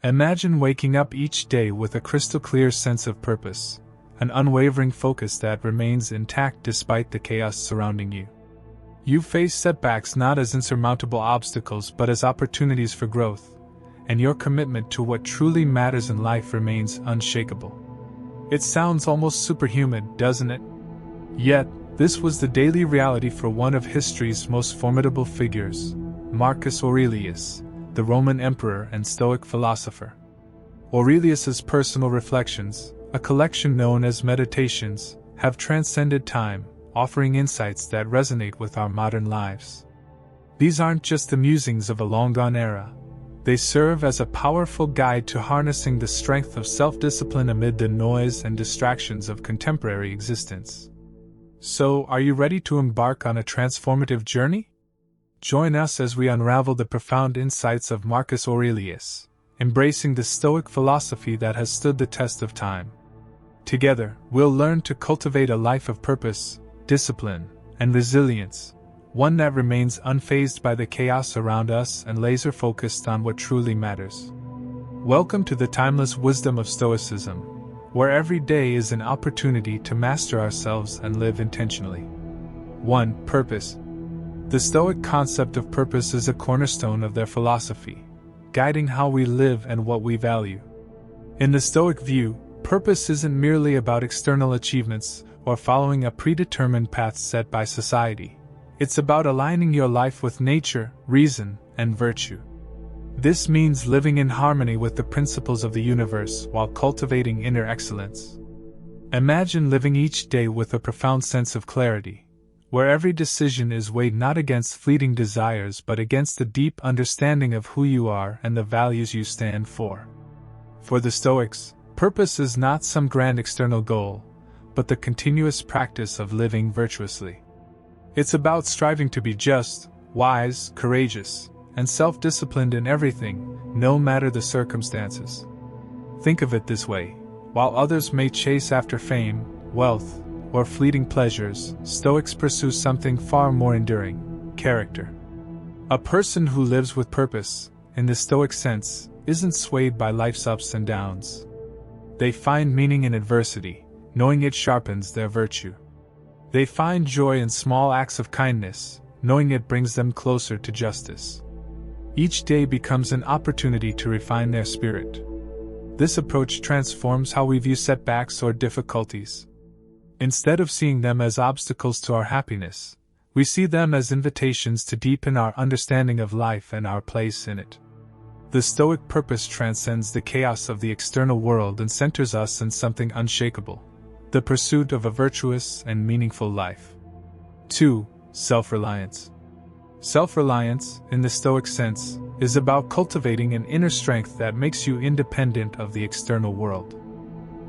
Imagine waking up each day with a crystal clear sense of purpose, an unwavering focus that remains intact despite the chaos surrounding you. You face setbacks not as insurmountable obstacles but as opportunities for growth, and your commitment to what truly matters in life remains unshakable. It sounds almost superhuman, doesn't it? Yet, this was the daily reality for one of history's most formidable figures, Marcus Aurelius, the Roman emperor and Stoic philosopher. Aurelius's personal reflections, a collection known as Meditations, have transcended time, offering insights that resonate with our modern lives. These aren't just the musings of a long-gone era. They serve as a powerful guide to harnessing the strength of self-discipline amid the noise and distractions of contemporary existence. So, are you ready to embark on a transformative journey? Join us as we unravel the profound insights of Marcus Aurelius, embracing the Stoic philosophy that has stood the test of time. Together, we'll learn to cultivate a life of purpose, discipline, and resilience, one that remains unfazed by the chaos around us and laser-focused on what truly matters. Welcome to the timeless wisdom of Stoicism, where every day is an opportunity to master ourselves and live intentionally. 1. Purpose. The Stoic concept of purpose is a cornerstone of their philosophy, guiding how we live and what we value. In the Stoic view, purpose isn't merely about external achievements or following a predetermined path set by society. It's about aligning your life with nature, reason, and virtue. This means living in harmony with the principles of the universe while cultivating inner excellence. Imagine living each day with a profound sense of clarity, where every decision is weighed not against fleeting desires but against the deep understanding of who you are and the values you stand for. For the Stoics, purpose is not some grand external goal, but the continuous practice of living virtuously. It's about striving to be just, wise, courageous, and self-disciplined in everything, no matter the circumstances. Think of it this way: while others may chase after fame, wealth, or fleeting pleasures, Stoics pursue something far more enduring: character. A person who lives with purpose, in the Stoic sense, isn't swayed by life's ups and downs. They find meaning in adversity, knowing it sharpens their virtue. They find joy in small acts of kindness, knowing it brings them closer to justice. Each day becomes an opportunity to refine their spirit. This approach transforms how we view setbacks or difficulties. Instead of seeing them as obstacles to our happiness, we see them as invitations to deepen our understanding of life and our place in it. The Stoic purpose transcends the chaos of the external world and centers us in something unshakable: the pursuit of a virtuous and meaningful life. 2. Self-reliance. Self-reliance, in the Stoic sense, is about cultivating an inner strength that makes you independent of the external world.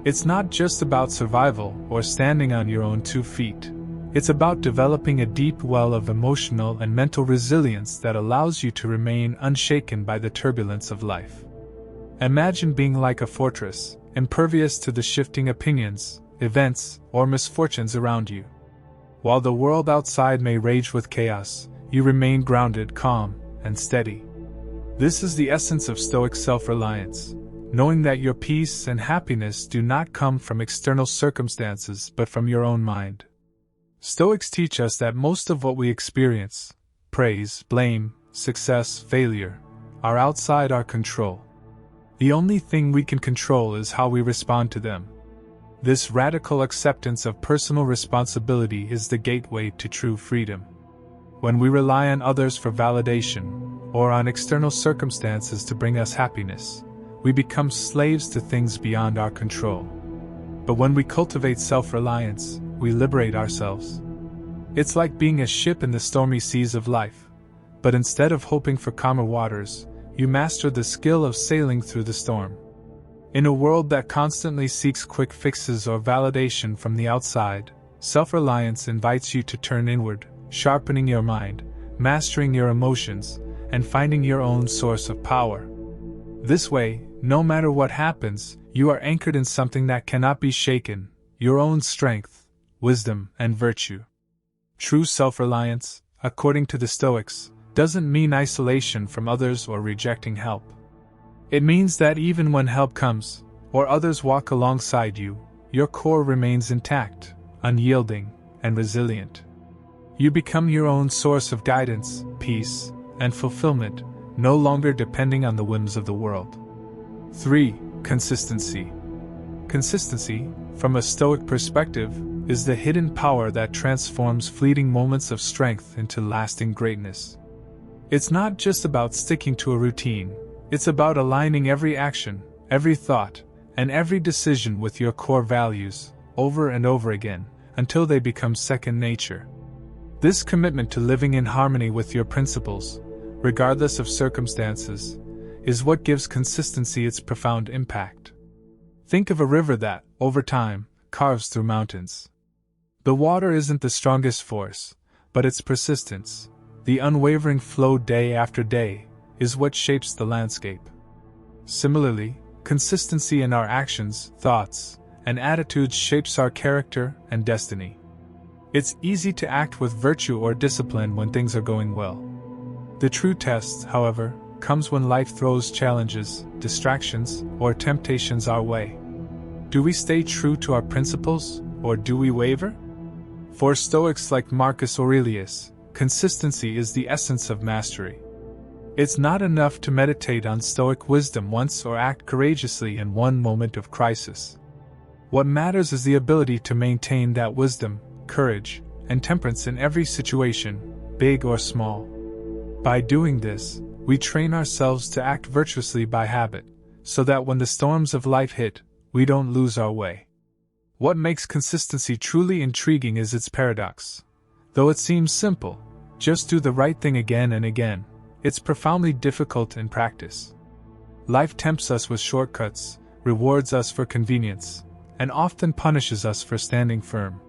It's not just about survival or standing on your own 2 feet. It's about developing a deep well of emotional and mental resilience that allows you to remain unshaken by the turbulence of life. Imagine being like a fortress, impervious to the shifting opinions, events, or misfortunes around you. While the world outside may rage with chaos, you remain grounded, calm, and steady. This is the essence of Stoic self-reliance, knowing that your peace and happiness do not come from external circumstances but from your own mind. Stoics teach us that most of what we experience, praise, blame, success, failure, are outside our control. The only thing we can control is how we respond to them. This radical acceptance of personal responsibility is the gateway to true freedom. When we rely on others for validation, or on external circumstances to bring us happiness, we become slaves to things beyond our control. But when we cultivate self-reliance, we liberate ourselves. It's like being a ship in the stormy seas of life, but instead of hoping for calmer waters, you master the skill of sailing through the storm. In a world that constantly seeks quick fixes or validation from the outside, self-reliance invites you to turn inward, sharpening your mind, mastering your emotions, and finding your own source of power. This way, no matter what happens, you are anchored in something that cannot be shaken: your own strength, wisdom, and virtue. True self-reliance, according to the Stoics, doesn't mean isolation from others or rejecting help. It means that even when help comes, or others walk alongside you, your core remains intact, unyielding, and resilient. You become your own source of guidance, peace, and fulfillment, no longer depending on the whims of the world. 3. Consistency. Consistency, from a Stoic perspective, is the hidden power that transforms fleeting moments of strength into lasting greatness. It's not just about sticking to a routine, it's about aligning every action, every thought, and every decision with your core values, over and over again, until they become second nature. This commitment to living in harmony with your principles, regardless of circumstances, is what gives consistency its profound impact. Think of a river that, over time, carves through mountains. The water isn't the strongest force, but its persistence, the unwavering flow day after day, is what shapes the landscape. Similarly, consistency in our actions, thoughts, and attitudes shapes our character and destiny. It's easy to act with virtue or discipline when things are going well. The true test, however, comes when life throws challenges, distractions, or temptations our way. Do we stay true to our principles, or do we waver? For Stoics like Marcus Aurelius, consistency is the essence of mastery. It's not enough to meditate on Stoic wisdom once or act courageously in one moment of crisis. What matters is the ability to maintain that wisdom, courage, and temperance in every situation, big or small. By doing this, we train ourselves to act virtuously by habit, so that when the storms of life hit, we don't lose our way. What makes consistency truly intriguing is its paradox. Though it seems simple, just do the right thing again and again, it's profoundly difficult in practice. Life tempts us with shortcuts, rewards us for convenience, and often punishes us for standing firm.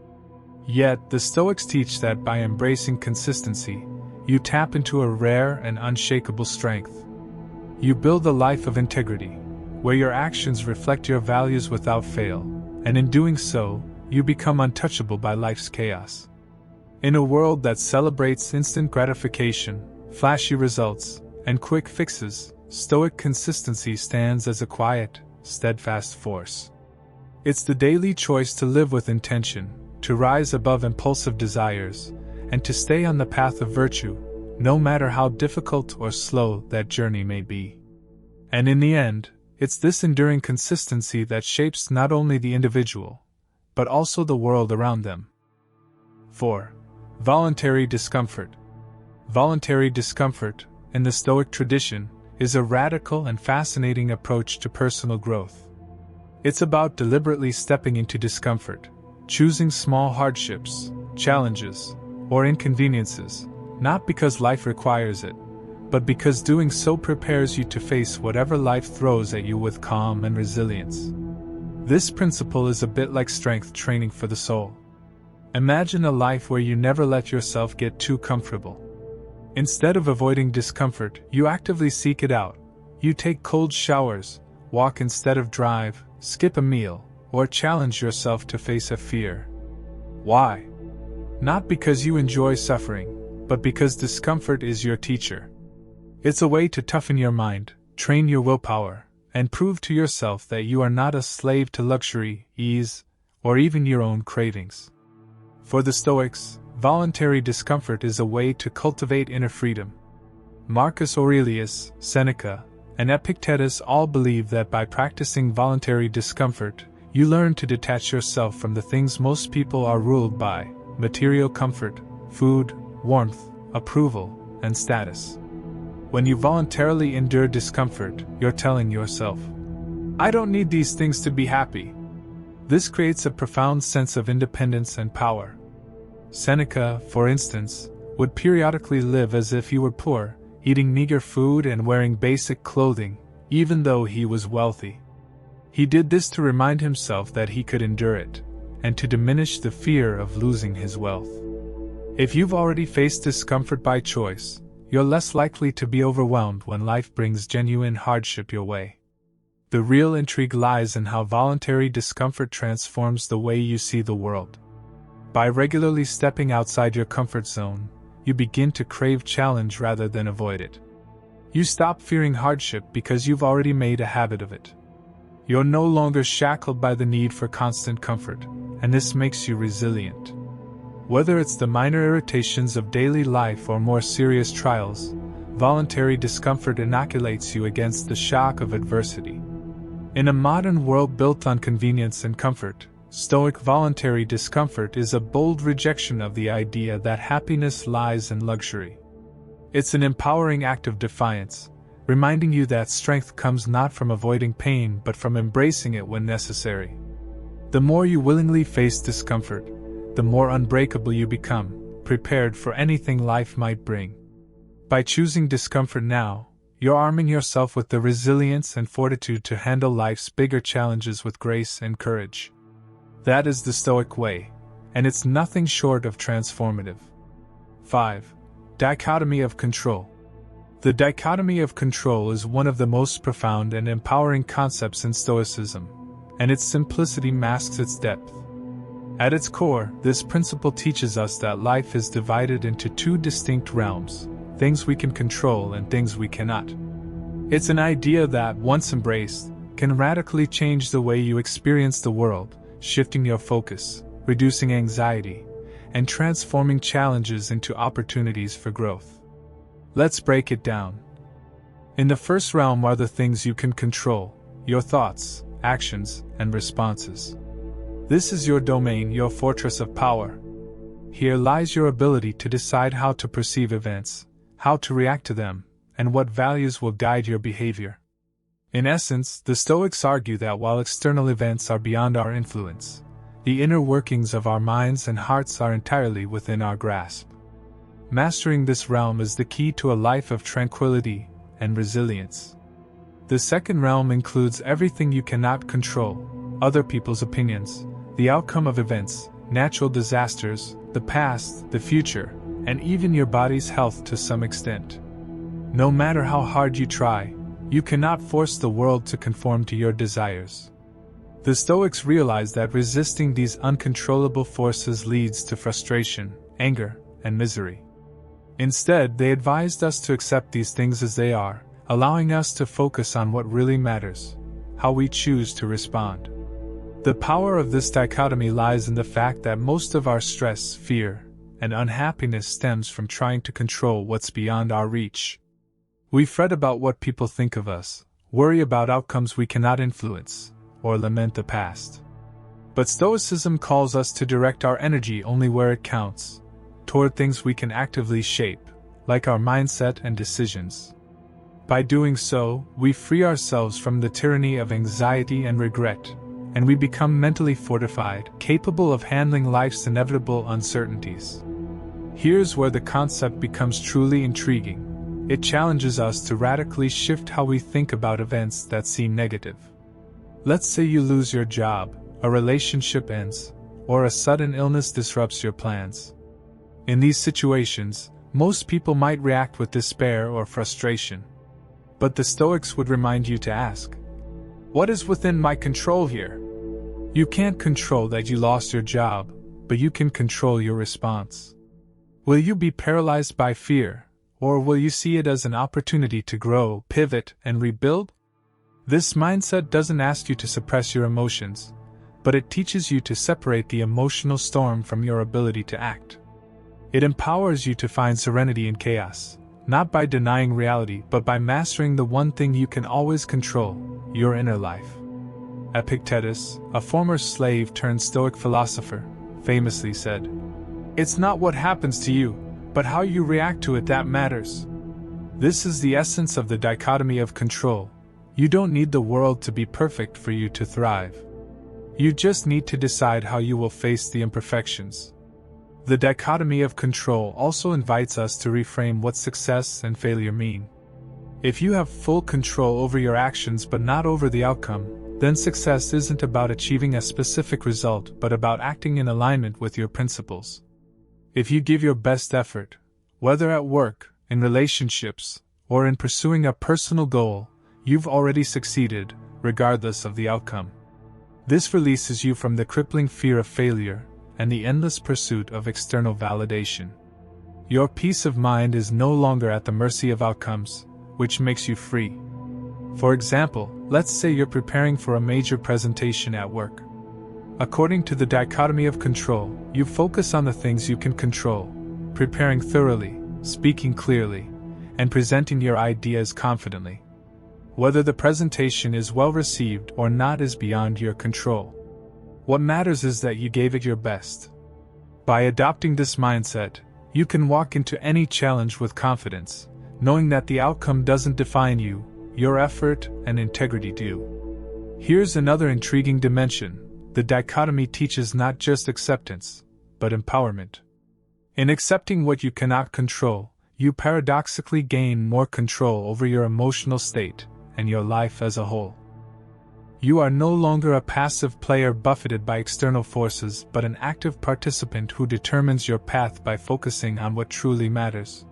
Yet, the Stoics teach that by embracing consistency, you tap into a rare and unshakable strength. You build a life of integrity, where your actions reflect your values without fail, and in doing so, you become untouchable by life's chaos. In a world that celebrates instant gratification, flashy results, and quick fixes, Stoic consistency stands as a quiet, steadfast force. It's the daily choice to live with intention, to rise above impulsive desires, and to stay on the path of virtue, no matter how difficult or slow that journey may be. And in the end, it's this enduring consistency that shapes not only the individual, but also the world around them. 4. Voluntary discomfort. Voluntary discomfort, in the Stoic tradition, is a radical and fascinating approach to personal growth. It's about deliberately stepping into discomfort, choosing small hardships, challenges, or inconveniences, not because life requires it, but because doing so prepares you to face whatever life throws at you with calm and resilience. This principle is a bit like strength training for the soul. Imagine a life where you never let yourself get too comfortable. Instead of avoiding discomfort, you actively seek it out. You take cold showers, walk instead of drive, skip a meal, or challenge yourself to face a fear. Why? Not because you enjoy suffering, but because discomfort is your teacher. It's a way to toughen your mind, train your willpower, and prove to yourself that you are not a slave to luxury, ease, or even your own cravings. For the Stoics, voluntary discomfort is a way to cultivate inner freedom. Marcus Aurelius, Seneca, and Epictetus all believe that by practicing voluntary discomfort, you learn to detach yourself from the things most people are ruled by: material comfort, food, warmth, approval, and status. When you voluntarily endure discomfort, you're telling yourself, "I don't need these things to be happy." This creates a profound sense of independence and power. Seneca, for instance, would periodically live as if he were poor, eating meager food and wearing basic clothing, even though he was wealthy. He did this to remind himself that he could endure it, and to diminish the fear of losing his wealth. If you've already faced discomfort by choice, you're less likely to be overwhelmed when life brings genuine hardship your way. The real intrigue lies in how voluntary discomfort transforms the way you see the world. By regularly stepping outside your comfort zone, you begin to crave challenge rather than avoid it. You stop fearing hardship because you've already made a habit of it. You're no longer shackled by the need for constant comfort, and this makes you resilient. Whether it's the minor irritations of daily life or more serious trials, voluntary discomfort inoculates you against the shock of adversity. In a modern world built on convenience and comfort, Stoic voluntary discomfort is a bold rejection of the idea that happiness lies in luxury. It's an empowering act of defiance, reminding you that strength comes not from avoiding pain but from embracing it when necessary. The more you willingly face discomfort, the more unbreakable you become, prepared for anything life might bring. By choosing discomfort now, you're arming yourself with the resilience and fortitude to handle life's bigger challenges with grace and courage. That is the Stoic way, and it's nothing short of transformative. 5. Dichotomy of control. The dichotomy of control is one of the most profound and empowering concepts in Stoicism, and its simplicity masks its depth. At its core, this principle teaches us that life is divided into two distinct realms, things we can control and things we cannot. It's an idea that, once embraced, can radically change the way you experience the world, shifting your focus, reducing anxiety, and transforming challenges into opportunities for growth. Let's break it down. In the first realm are the things you can control, your thoughts, actions, and responses. This is your domain, your fortress of power. Here lies your ability to decide how to perceive events, how to react to them, and what values will guide your behavior. In essence, the Stoics argue that while external events are beyond our influence, the inner workings of our minds and hearts are entirely within our grasp. Mastering this realm is the key to a life of tranquility and resilience. The second realm includes everything you cannot control: other people's opinions, the outcome of events, natural disasters, the past, the future, and even your body's health to some extent. No matter how hard you try, you cannot force the world to conform to your desires. The Stoics realize that resisting these uncontrollable forces leads to frustration, anger, and misery. Instead, they advised us to accept these things as they are, allowing us to focus on what really matters: how we choose to respond. The power of this dichotomy lies in the fact that most of our stress, fear, and unhappiness stems from trying to control what's beyond our reach. We fret about what people think of us, worry about outcomes we cannot influence, or lament the past. But Stoicism calls us to direct our energy only where it counts, toward things we can actively shape, like our mindset and decisions. By doing so, we free ourselves from the tyranny of anxiety and regret, and we become mentally fortified, capable of handling life's inevitable uncertainties. Here's where the concept becomes truly intriguing. It challenges us to radically shift how we think about events that seem negative. Let's say you lose your job, a relationship ends, or a sudden illness disrupts your plans. In these situations, most people might react with despair or frustration. But the Stoics would remind you to ask, what is within my control here? You can't control that you lost your job, but you can control your response. Will you be paralyzed by fear, or will you see it as an opportunity to grow, pivot, and rebuild? This mindset doesn't ask you to suppress your emotions, but it teaches you to separate the emotional storm from your ability to act. It empowers you to find serenity in chaos, not by denying reality but by mastering the one thing you can always control: your inner life. Epictetus, a former slave turned Stoic philosopher, famously said, "It's not what happens to you, but how you react to it that matters." This is the essence of the dichotomy of control. You don't need the world to be perfect for you to thrive. You just need to decide how you will face the imperfections. The dichotomy of control also invites us to reframe what success and failure mean. If you have full control over your actions but not over the outcome, then success isn't about achieving a specific result but about acting in alignment with your principles. If you give your best effort, whether at work, in relationships, or in pursuing a personal goal, you've already succeeded, regardless of the outcome. This releases you from the crippling fear of failure and the endless pursuit of external validation. Your peace of mind is no longer at the mercy of outcomes, which makes you free. For example, let's say you're preparing for a major presentation at work. According to the dichotomy of control, you focus on the things you can control, preparing thoroughly, speaking clearly, and presenting your ideas confidently. Whether the presentation is well received or not is beyond your control. What matters is that you gave it your best. By adopting this mindset, you can walk into any challenge with confidence, knowing that the outcome doesn't define you, your effort and integrity do. Here's another intriguing dimension. The dichotomy teaches not just acceptance, but empowerment. In accepting what you cannot control, you paradoxically gain more control over your emotional state and your life as a whole. You are no longer a passive player buffeted by external forces, but an active participant who determines your path by focusing on what truly matters.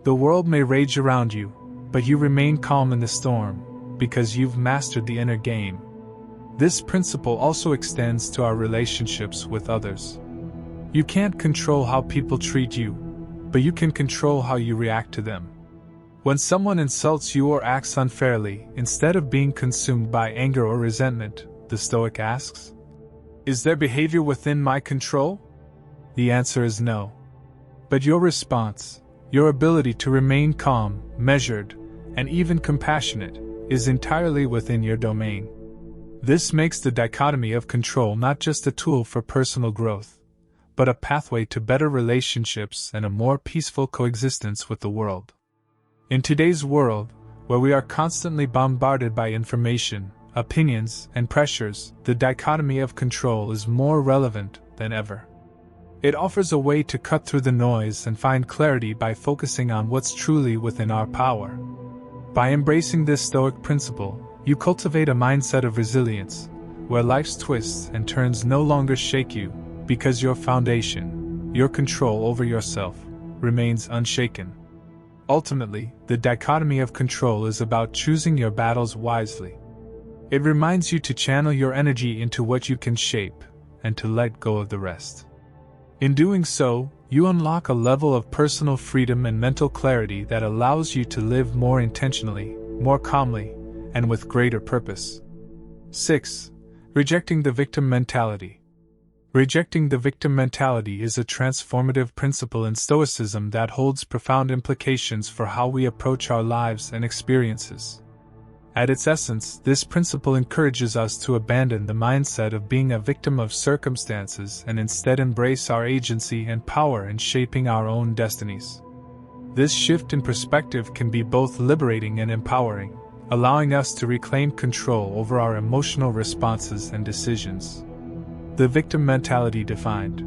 The world may rage around you, but you remain calm in the storm, because you've mastered the inner game. This principle also extends to our relationships with others. You can't control how people treat you, but you can control how you react to them. When someone insults you or acts unfairly, instead of being consumed by anger or resentment, the Stoic asks, "Is their behavior within my control?" The answer is no. But your response, your ability to remain calm, measured, and even compassionate, is entirely within your domain. This makes the dichotomy of control not just a tool for personal growth, but a pathway to better relationships and a more peaceful coexistence with the world. In today's world, where we are constantly bombarded by information, opinions, and pressures, the dichotomy of control is more relevant than ever. It offers a way to cut through the noise and find clarity by focusing on what's truly within our power. By embracing this Stoic principle, you cultivate a mindset of resilience, where life's twists and turns no longer shake you, because your foundation, your control over yourself, remains unshaken. Ultimately, the dichotomy of control is about choosing your battles wisely. It reminds you to channel your energy into what you can shape, and to let go of the rest. In doing so, you unlock a level of personal freedom and mental clarity that allows you to live more intentionally, more calmly, and with greater purpose. 6. Rejecting the victim mentality. Rejecting the victim mentality is a transformative principle in Stoicism that holds profound implications for how we approach our lives and experiences. At its essence, this principle encourages us to abandon the mindset of being a victim of circumstances and instead embrace our agency and power in shaping our own destinies. This shift in perspective can be both liberating and empowering, allowing us to reclaim control over our emotional responses and decisions. The victim mentality defined.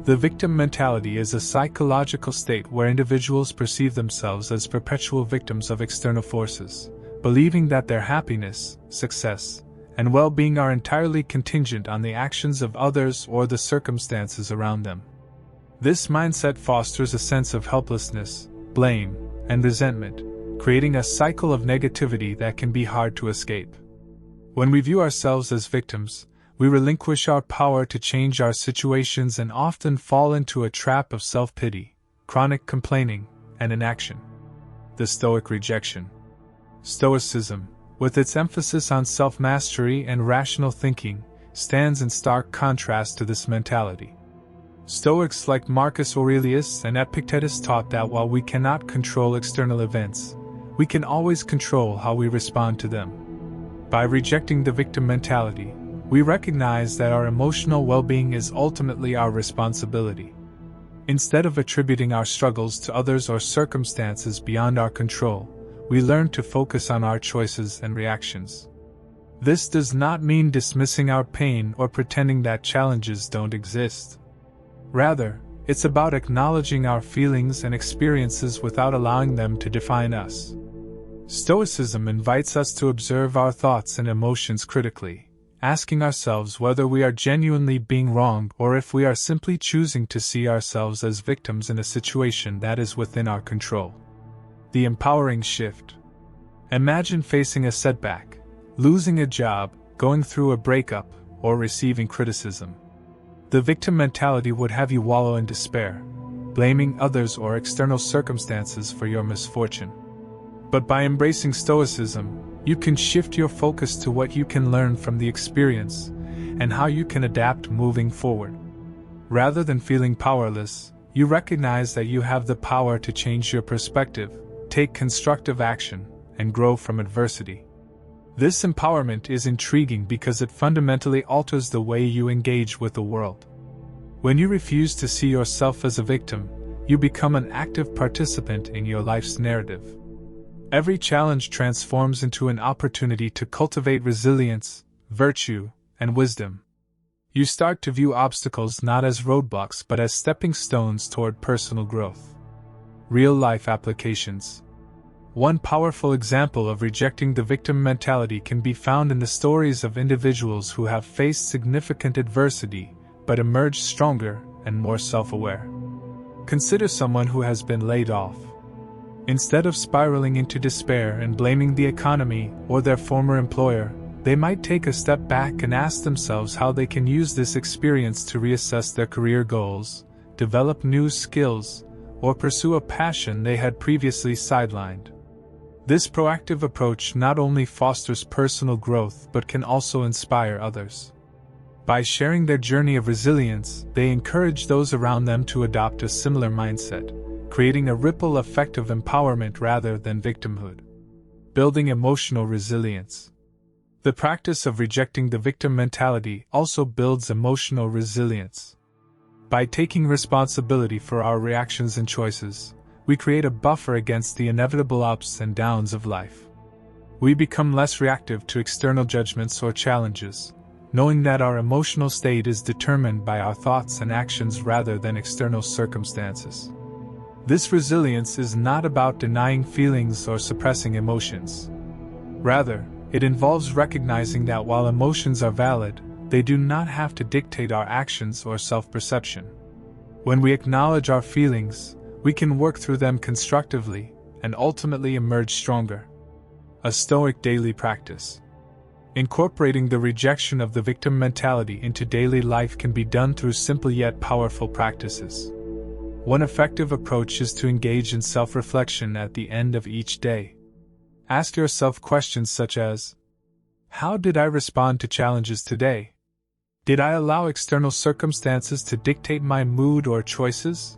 The victim mentality is a psychological state where individuals perceive themselves as perpetual victims of external forces, believing that their happiness, success, and well-being are entirely contingent on the actions of others or the circumstances around them. This mindset fosters a sense of helplessness, blame, and resentment, creating a cycle of negativity that can be hard to escape. When we view ourselves as victims, we relinquish our power to change our situations and often fall into a trap of self-pity, chronic complaining, and inaction. The Stoic rejection. Stoicism, with its emphasis on self-mastery and rational thinking, stands in stark contrast to this mentality. Stoics like Marcus Aurelius and Epictetus taught that while we cannot control external events, we can always control how we respond to them. By rejecting the victim mentality, we recognize that our emotional well-being is ultimately our responsibility. Instead of attributing our struggles to others or circumstances beyond our control, we learn to focus on our choices and reactions. This does not mean dismissing our pain or pretending that challenges don't exist. Rather, it's about acknowledging our feelings and experiences without allowing them to define us. Stoicism invites us to observe our thoughts and emotions critically, asking ourselves whether we are genuinely being wronged or if we are simply choosing to see ourselves as victims in a situation that is within our control. The empowering shift. Imagine facing a setback, losing a job, going through a breakup, or receiving criticism. The victim mentality would have you wallow in despair, blaming others or external circumstances for your misfortune. But by embracing Stoicism, you can shift your focus to what you can learn from the experience and how you can adapt moving forward. Rather than feeling powerless, you recognize that you have the power to change your perspective, take constructive action, and grow from adversity. This empowerment is intriguing because it fundamentally alters the way you engage with the world. When you refuse to see yourself as a victim, you become an active participant in your life's narrative. Every challenge transforms into an opportunity to cultivate resilience, virtue, and wisdom. You start to view obstacles not as roadblocks but as stepping stones toward personal growth. Real-life applications. One powerful example of rejecting the victim mentality can be found in the stories of individuals who have faced significant adversity but emerged stronger and more self-aware. Consider someone who has been laid off. Instead of spiraling into despair and blaming the economy or their former employer, they might take a step back and ask themselves how they can use this experience to reassess their career goals, develop new skills, or pursue a passion they had previously sidelined. This proactive approach not only fosters personal growth but can also inspire others. By sharing their journey of resilience, they encourage those around them to adopt a similar mindset, creating a ripple effect of empowerment rather than victimhood. Building emotional resilience. The practice of rejecting the victim mentality also builds emotional resilience. By taking responsibility for our reactions and choices, we create a buffer against the inevitable ups and downs of life. We become less reactive to external judgments or challenges, knowing that our emotional state is determined by our thoughts and actions rather than external circumstances. This resilience is not about denying feelings or suppressing emotions. Rather, it involves recognizing that while emotions are valid, they do not have to dictate our actions or self-perception. When we acknowledge our feelings, we can work through them constructively and ultimately emerge stronger. A Stoic daily practice. Incorporating the rejection of the victim mentality into daily life can be done through simple yet powerful practices. One effective approach is to engage in self-reflection at the end of each day. Ask yourself questions such as, how did I respond to challenges today? Did I allow external circumstances to dictate my mood or choices?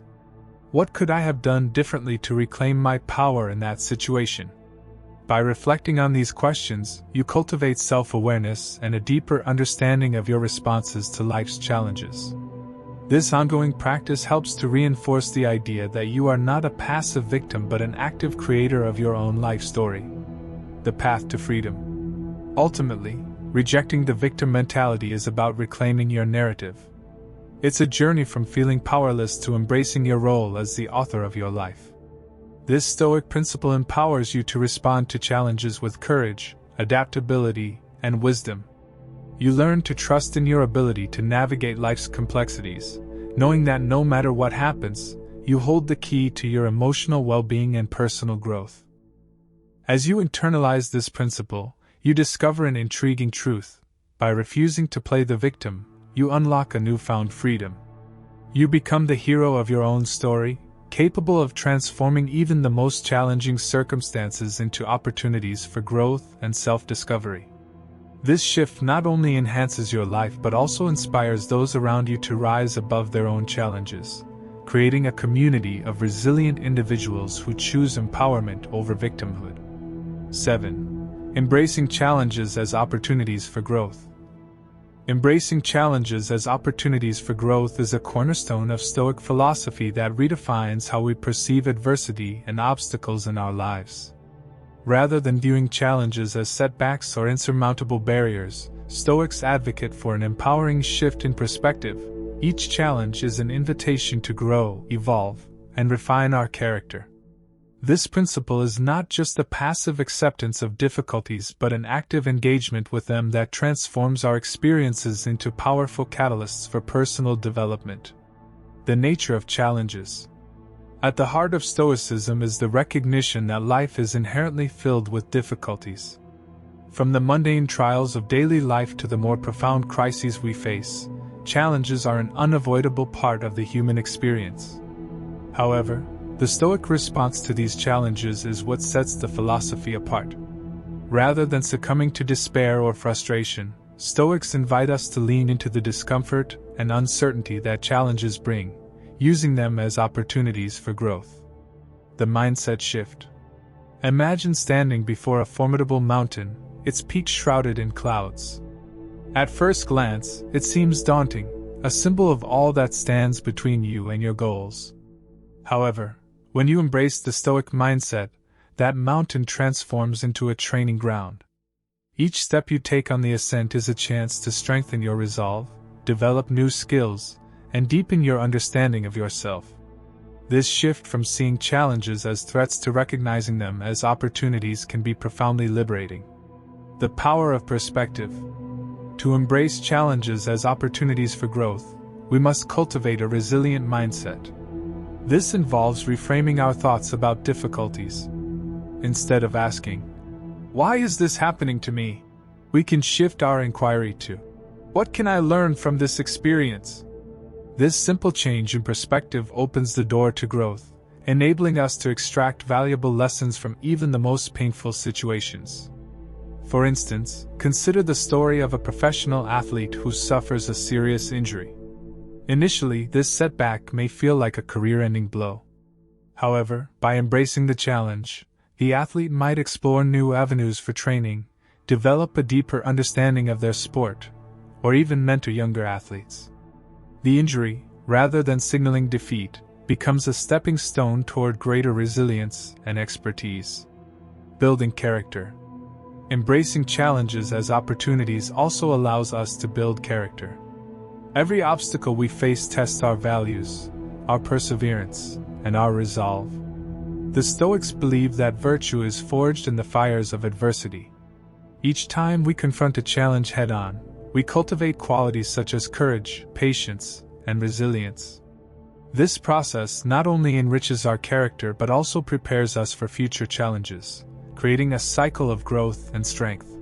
What could I have done differently to reclaim my power in that situation? By reflecting on these questions, you cultivate self-awareness and a deeper understanding of your responses to life's challenges. This ongoing practice helps to reinforce the idea that you are not a passive victim but an active creator of your own life story. The path to freedom. Ultimately, rejecting the victim mentality is about reclaiming your narrative. It's a journey from feeling powerless to embracing your role as the author of your life. This Stoic principle empowers you to respond to challenges with courage, adaptability, and wisdom. You learn to trust in your ability to navigate life's complexities, knowing that no matter what happens, you hold the key to your emotional well-being and personal growth. As you internalize this principle, you discover an intriguing truth. By refusing to play the victim, you unlock a newfound freedom. You become the hero of your own story, capable of transforming even the most challenging circumstances into opportunities for growth and self-discovery. This shift not only enhances your life but also inspires those around you to rise above their own challenges, creating a community of resilient individuals who choose empowerment over victimhood. 7. Embracing challenges as opportunities for growth. Embracing challenges as opportunities for growth is a cornerstone of Stoic philosophy that redefines how we perceive adversity and obstacles in our lives. Rather than viewing challenges as setbacks or insurmountable barriers, Stoics advocate for an empowering shift in perspective. Each challenge is an invitation to grow, evolve, and refine our character. This principle is not just a passive acceptance of difficulties but an active engagement with them that transforms our experiences into powerful catalysts for personal development. The nature of challenges. At the heart of Stoicism is the recognition that life is inherently filled with difficulties. From the mundane trials of daily life to the more profound crises we face, challenges are an unavoidable part of the human experience. However, The Stoic response to these challenges is what sets the philosophy apart. Rather than succumbing to despair or frustration, Stoics invite us to lean into the discomfort and uncertainty that challenges bring, using them as opportunities for growth. The mindset shift. Imagine standing before a formidable mountain, its peak shrouded in clouds. At first glance, it seems daunting, a symbol of all that stands between you and your goals. However, when you embrace the Stoic mindset, that mountain transforms into a training ground. Each step you take on the ascent is a chance to strengthen your resolve, develop new skills, and deepen your understanding of yourself. This shift from seeing challenges as threats to recognizing them as opportunities can be profoundly liberating. The power of perspective. To embrace challenges as opportunities for growth, we must cultivate a resilient mindset. This involves reframing our thoughts about difficulties. Instead of asking, "Why is this happening to me?" we can shift our inquiry to, "What can I learn from this experience?" This simple change in perspective opens the door to growth, enabling us to extract valuable lessons from even the most painful situations. For instance, consider the story of a professional athlete who suffers a serious injury. Initially, this setback may feel like a career-ending blow. However, by embracing the challenge, the athlete might explore new avenues for training, develop a deeper understanding of their sport, or even mentor younger athletes. The injury, rather than signaling defeat, becomes a stepping stone toward greater resilience and expertise. Building character. Embracing challenges as opportunities also allows us to build character. Every obstacle we face tests our values, our perseverance, and our resolve. The Stoics believe that virtue is forged in the fires of adversity. Each time we confront a challenge head-on, we cultivate qualities such as courage, patience, and resilience. This process not only enriches our character but also prepares us for future challenges, creating a cycle of growth and strength.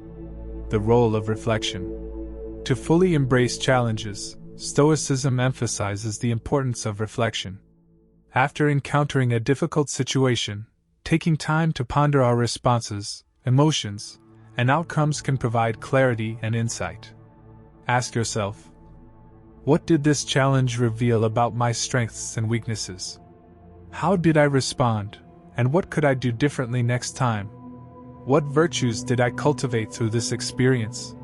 The role of reflection. To fully embrace challenges, Stoicism emphasizes the importance of reflection. After encountering a difficult situation, taking time to ponder our responses, emotions, and outcomes can provide clarity and insight. Ask yourself, what did this challenge reveal about my strengths and weaknesses? How did I respond, and what could I do differently next time? What virtues did I cultivate through this experience?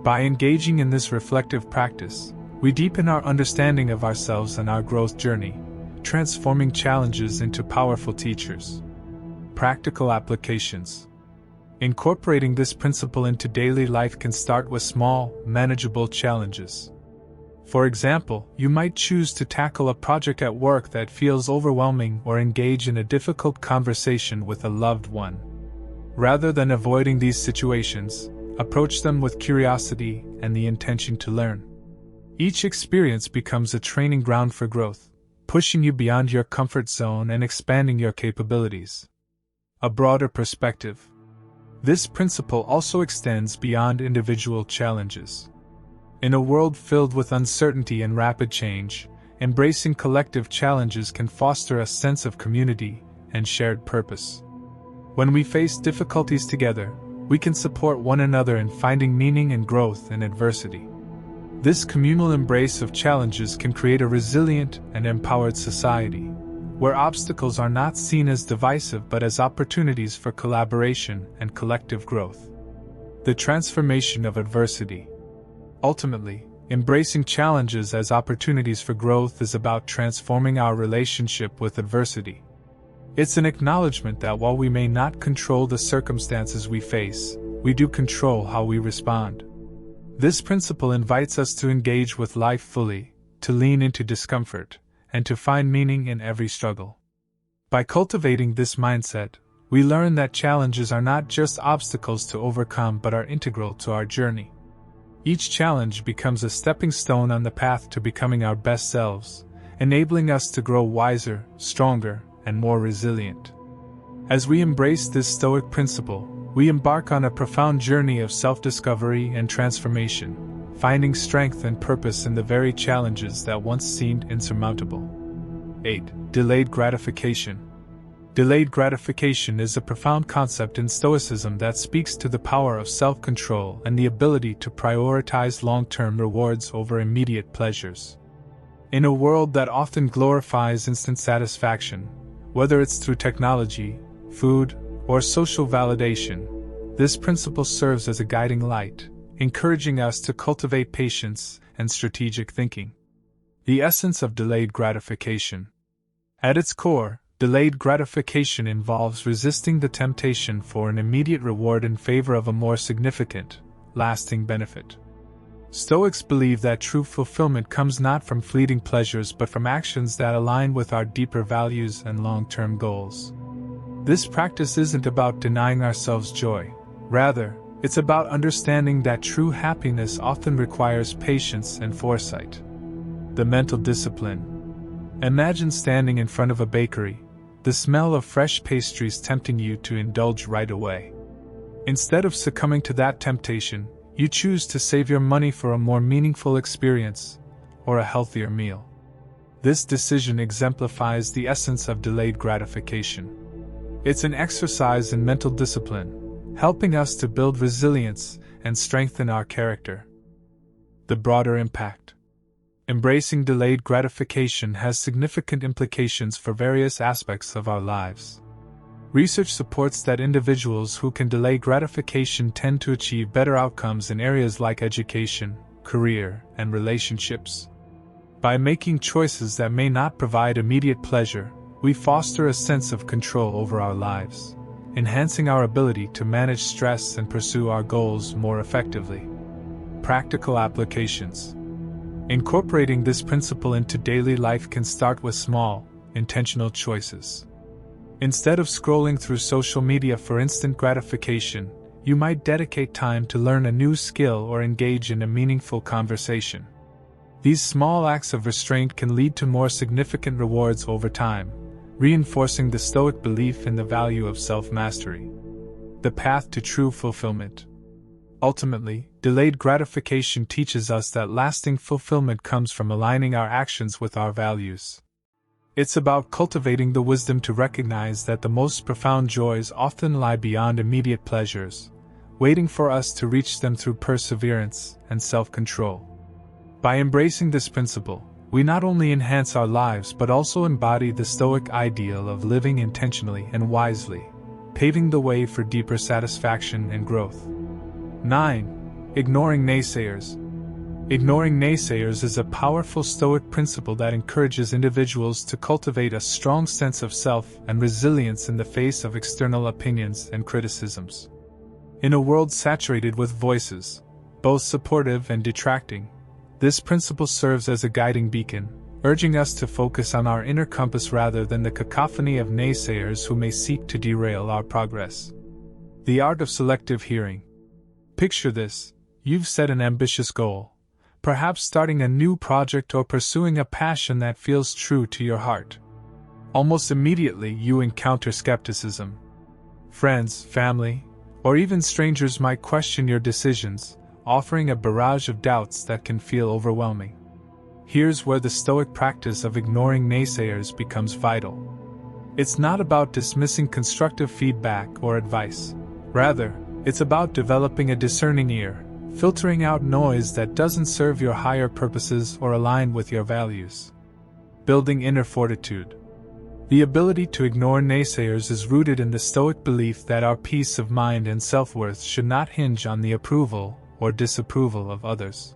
By engaging in this reflective practice, we deepen our understanding of ourselves and our growth journey, transforming challenges into powerful teachers. Practical applications. Incorporating this principle into daily life can start with small, manageable challenges. For example, you might choose to tackle a project at work that feels overwhelming or engage in a difficult conversation with a loved one. Rather than avoiding these situations, approach them with curiosity and the intention to learn. Each experience becomes a training ground for growth, pushing you beyond your comfort zone and expanding your capabilities. A broader perspective. This principle also extends beyond individual challenges. In a world filled with uncertainty and rapid change, embracing collective challenges can foster a sense of community and shared purpose. When we face difficulties together, we can support one another in finding meaning and growth in adversity. This communal embrace of challenges can create a resilient and empowered society, where obstacles are not seen as divisive but as opportunities for collaboration and collective growth. The transformation of adversity. Ultimately, embracing challenges as opportunities for growth is about transforming our relationship with adversity. It's an acknowledgement that while we may not control the circumstances we face, we do control how we respond. This principle invites us to engage with life fully, to lean into discomfort, and to find meaning in every struggle. By cultivating this mindset, we learn that challenges are not just obstacles to overcome but are integral to our journey. Each challenge becomes a stepping stone on the path to becoming our best selves, enabling us to grow wiser, stronger, and more resilient. As we embrace this Stoic principle, we embark on a profound journey of self-discovery and transformation, finding strength and purpose in the very challenges that once seemed insurmountable. 8. Delayed gratification. Delayed gratification is a profound concept in Stoicism that speaks to the power of self-control and the ability to prioritize long-term rewards over immediate pleasures. In a world that often glorifies instant satisfaction, whether it's through technology, food, or social validation, this principle serves as a guiding light, encouraging us to cultivate patience and strategic thinking. The essence of delayed gratification. At its core, delayed gratification involves resisting the temptation for an immediate reward in favor of a more significant, lasting benefit. Stoics believe that true fulfillment comes not from fleeting pleasures but from actions that align with our deeper values and long-term goals. This practice isn't about denying ourselves joy. Rather, it's about understanding that true happiness often requires patience and foresight. The mental discipline. Imagine standing in front of a bakery, the smell of fresh pastries tempting you to indulge right away. Instead of succumbing to that temptation, you choose to save your money for a more meaningful experience or a healthier meal. This decision exemplifies the essence of delayed gratification. It's an exercise in mental discipline, helping us to build resilience and strengthen our character. The broader impact. Embracing delayed gratification has significant implications for various aspects of our lives. Research supports that individuals who can delay gratification tend to achieve better outcomes in areas like education, career, and relationships. By making choices that may not provide immediate pleasure, we foster a sense of control over our lives, enhancing our ability to manage stress and pursue our goals more effectively. Practical applications. Incorporating this principle into daily life can start with small, intentional choices. Instead of scrolling through social media for instant gratification, you might dedicate time to learn a new skill or engage in a meaningful conversation. These small acts of restraint can lead to more significant rewards over time, reinforcing the Stoic belief in the value of self-mastery. The path to true fulfillment. Ultimately, delayed gratification teaches us that lasting fulfillment comes from aligning our actions with our values. It's about cultivating the wisdom to recognize that the most profound joys often lie beyond immediate pleasures, waiting for us to reach them through perseverance and self-control. By embracing this principle, we not only enhance our lives but also embody the Stoic ideal of living intentionally and wisely, paving the way for deeper satisfaction and growth. 9. Ignoring naysayers. Ignoring naysayers is a powerful Stoic principle that encourages individuals to cultivate a strong sense of self and resilience in the face of external opinions and criticisms. In a world saturated with voices, both supportive and detracting, this principle serves as a guiding beacon, urging us to focus on our inner compass rather than the cacophony of naysayers who may seek to derail our progress. The art of selective hearing. Picture this: you've set an ambitious goal, perhaps starting a new project or pursuing a passion that feels true to your heart. Almost immediately you encounter skepticism. Friends, family, or even strangers might question your decisions, offering a barrage of doubts that can feel overwhelming. Here's where the Stoic practice of ignoring naysayers becomes vital. It's not about dismissing constructive feedback or advice. Rather, it's about developing a discerning ear, filtering out noise that doesn't serve your higher purposes or align with your values. Building inner fortitude. The ability to ignore naysayers is rooted in the Stoic belief that our peace of mind and self-worth should not hinge on the approval or disapproval of others.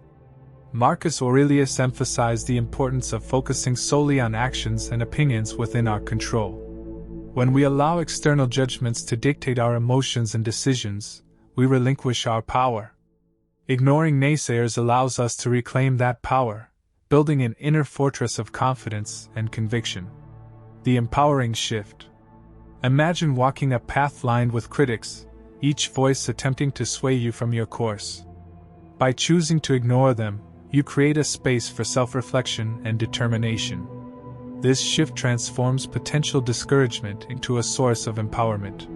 Marcus Aurelius emphasized the importance of focusing solely on actions and opinions within our control. When we allow external judgments to dictate our emotions and decisions, we relinquish our power. Ignoring naysayers allows us to reclaim that power, building an inner fortress of confidence and conviction. The empowering shift. Imagine walking a path lined with critics, each voice attempting to sway you from your course. By choosing to ignore them, you create a space for self-reflection and determination. This shift transforms potential discouragement into a source of empowerment.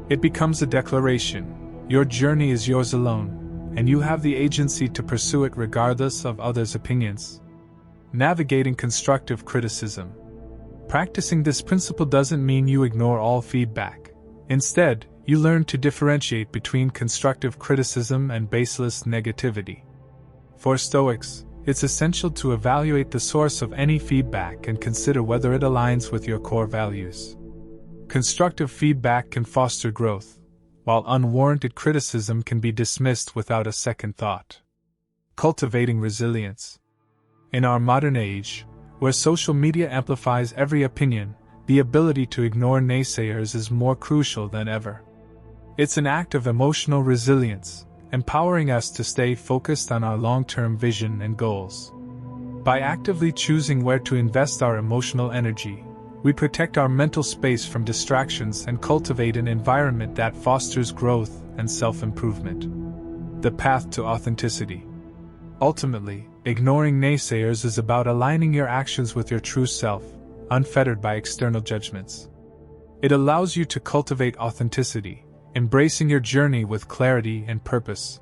It becomes a declaration: your journey is yours alone, and you have the agency to pursue it regardless of others' opinions. Navigating constructive criticism. Practicing this principle doesn't mean you ignore all feedback. Instead, you learn to differentiate between constructive criticism and baseless negativity. For Stoics, it's essential to evaluate the source of any feedback and consider whether it aligns with your core values. Constructive feedback can foster growth, while unwarranted criticism can be dismissed without a second thought. Cultivating resilience. In our modern age, where social media amplifies every opinion, the ability to ignore naysayers is more crucial than ever. It's an act of emotional resilience, empowering us to stay focused on our long-term vision and goals. By actively choosing where to invest our emotional energy, we protect our mental space from distractions and cultivate an environment that fosters growth and self-improvement. The path to authenticity. Ultimately, ignoring naysayers is about aligning your actions with your true self, unfettered by external judgments. It allows you to cultivate authenticity, embracing your journey with clarity and purpose.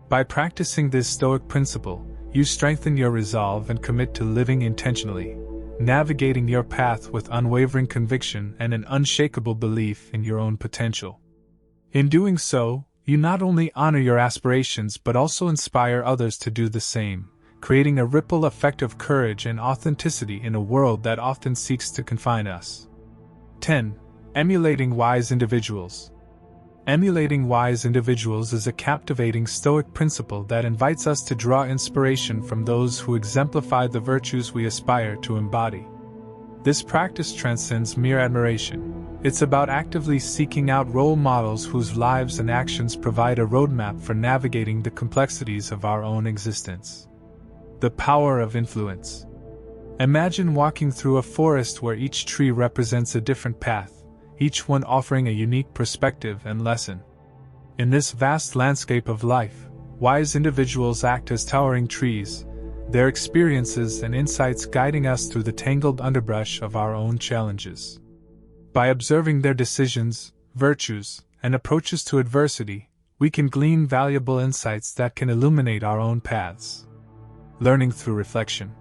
By practicing this Stoic principle, you strengthen your resolve and commit to living intentionally, navigating your path with unwavering conviction and an unshakable belief in your own potential. In doing so, you not only honor your aspirations but also inspire others to do the same, creating a ripple effect of courage and authenticity in a world that often seeks to confine us. 10. Emulating wise individuals. Emulating wise individuals is a captivating Stoic principle that invites us to draw inspiration from those who exemplify the virtues we aspire to embody. This practice transcends mere admiration. It's about actively seeking out role models whose lives and actions provide a roadmap for navigating the complexities of our own existence. The power of influence. Imagine walking through a forest where each tree represents a different path, each one offering a unique perspective and lesson. In this vast landscape of life, wise individuals act as towering trees, their experiences and insights guiding us through the tangled underbrush of our own challenges. By observing their decisions, virtues, and approaches to adversity, we can glean valuable insights that can illuminate our own paths. Learning through reflection.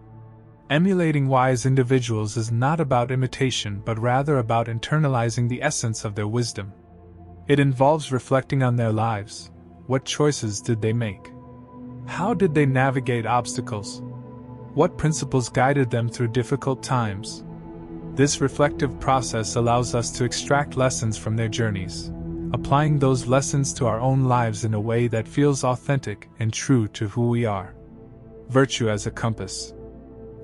Emulating wise individuals is not about imitation but rather about internalizing the essence of their wisdom. It involves reflecting on their lives. What choices did they make? How did they navigate obstacles? What principles guided them through difficult times? This reflective process allows us to extract lessons from their journeys, applying those lessons to our own lives in a way that feels authentic and true to who we are. Virtue as a compass.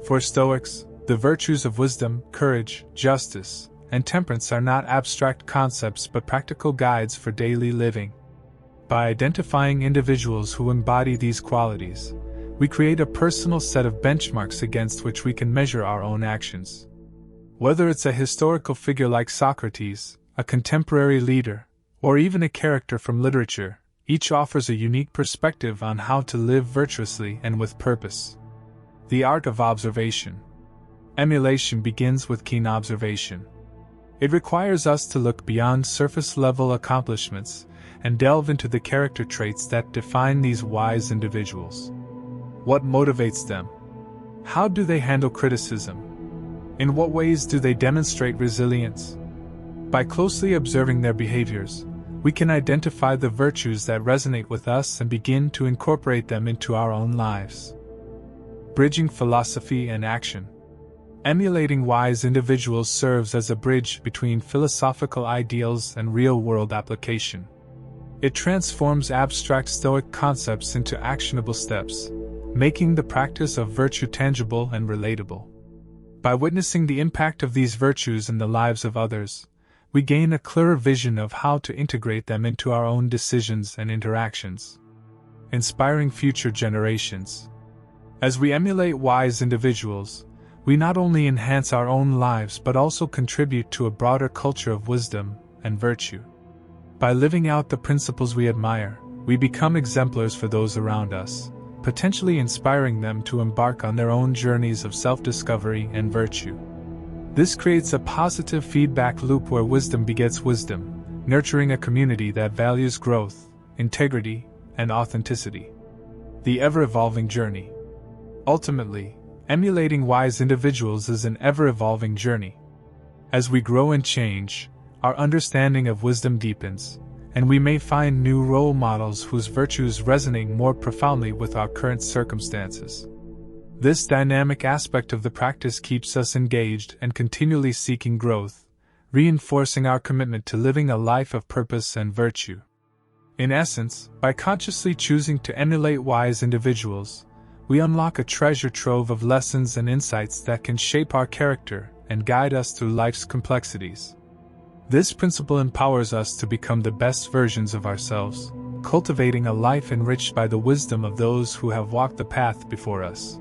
For Stoics, the virtues of wisdom, courage, justice, and temperance are not abstract concepts but practical guides for daily living. By identifying individuals who embody these qualities, we create a personal set of benchmarks against which we can measure our own actions. Whether it's a historical figure like Socrates, a contemporary leader, or even a character from literature, each offers a unique perspective on how to live virtuously and with purpose. The art of observation. Emulation begins with keen observation. It requires us to look beyond surface-level accomplishments and delve into the character traits that define these wise individuals. What motivates them? How do they handle criticism? In what ways do they demonstrate resilience? By closely observing their behaviors, we can identify the virtues that resonate with us and begin to incorporate them into our own lives. Bridging philosophy and action. Emulating wise individuals serves as a bridge between philosophical ideals and real-world application. It transforms abstract Stoic concepts into actionable steps, making the practice of virtue tangible and relatable. By witnessing the impact of these virtues in the lives of others, we gain a clearer vision of how to integrate them into our own decisions and interactions. Inspiring future generations. As we emulate wise individuals, we not only enhance our own lives but also contribute to a broader culture of wisdom and virtue. By living out the principles we admire, we become exemplars for those around us, potentially inspiring them to embark on their own journeys of self-discovery and virtue. This creates a positive feedback loop where wisdom begets wisdom, nurturing a community that values growth, integrity, and authenticity. The ever-evolving journey. Ultimately, emulating wise individuals is an ever-evolving journey. As we grow and change, our understanding of wisdom deepens, and we may find new role models whose virtues resonate more profoundly with our current circumstances. This dynamic aspect of the practice keeps us engaged and continually seeking growth, reinforcing our commitment to living a life of purpose and virtue. In essence, by consciously choosing to emulate wise individuals, we unlock a treasure trove of lessons and insights that can shape our character and guide us through life's complexities. This principle empowers us to become the best versions of ourselves, cultivating a life enriched by the wisdom of those who have walked the path before us.